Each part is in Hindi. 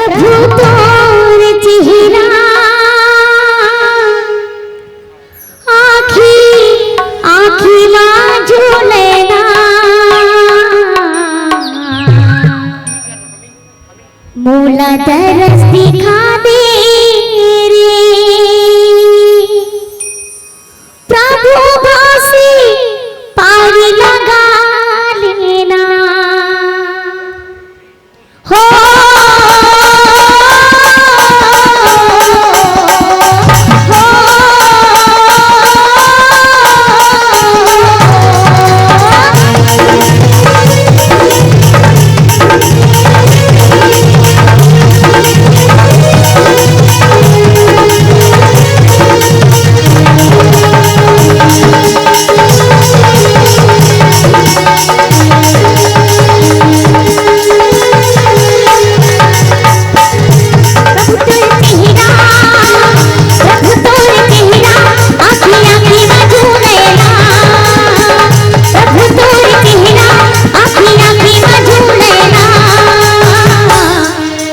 प्रभु तोर चेहरा आखी आखी मां झूलेना मोला तरस दिखा दे रे प्रभु भासी पारी लगा लेना हो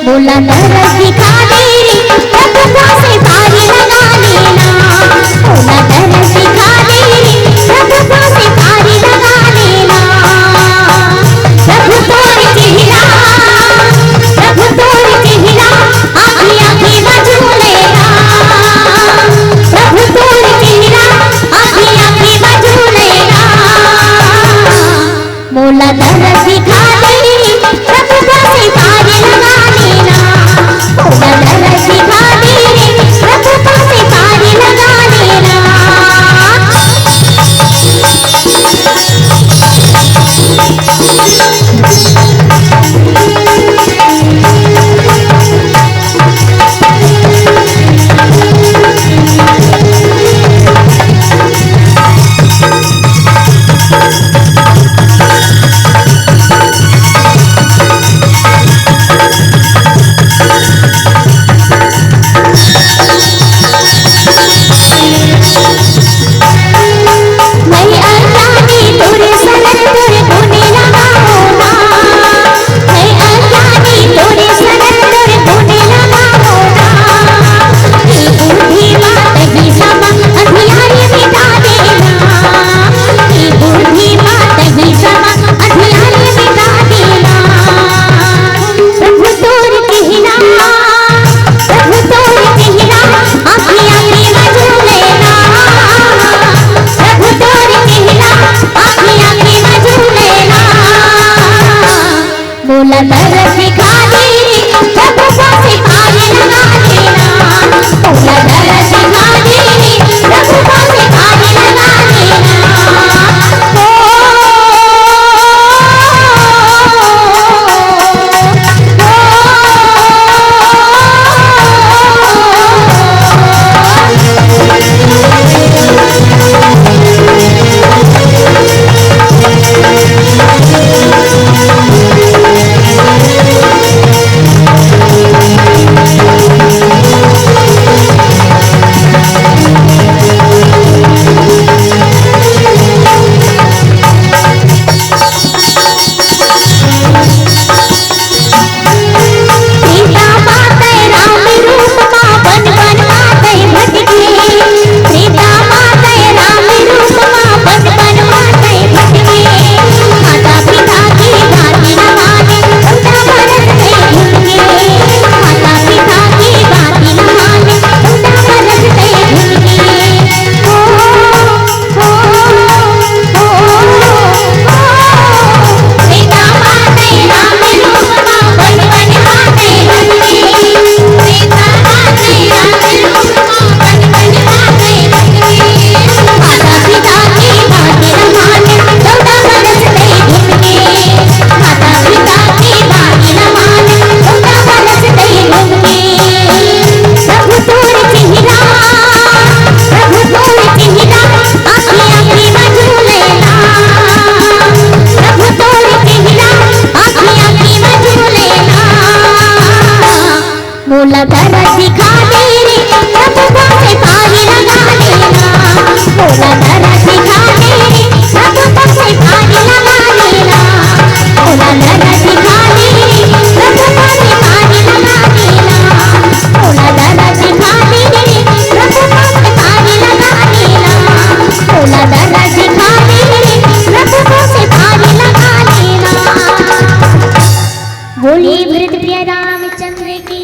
मोला तरस दिखा दे रे प्रभु भासी पारी लगा लेना मोला तरस दिखा दे रे प्रभु भासी पारी लगा लेना प्रभु तोर चेहरा आखी आखी में झूलेना प्रभु तोर चेहरा आखी आखी में झूलेना मोला तरस दिखा दे रे प्रभु भासी पारी लगा लेना मोला तरस दिखा दे रे प्रभु भासी पारी लगा लेना मोला तरस दिखा दे रे प्रभु भासी पारी लगा लेना मोला तरस दिखा दे रे प्रभु भासी पारी लगा लेना मोला तरस दिखा दे रे प्रभु भासी पारी लगा लेना मोला तरस दिखा दे रे प्रभु भासी पारी लगा लेना मोला तरस दिखा दे रे प्रभु भासी पारी लगा लेना थोड़ा दर्द दिखा दे प्रभु से पार लगा लेना। बोलिए वृद्ध प्रिय रामचंद्र की।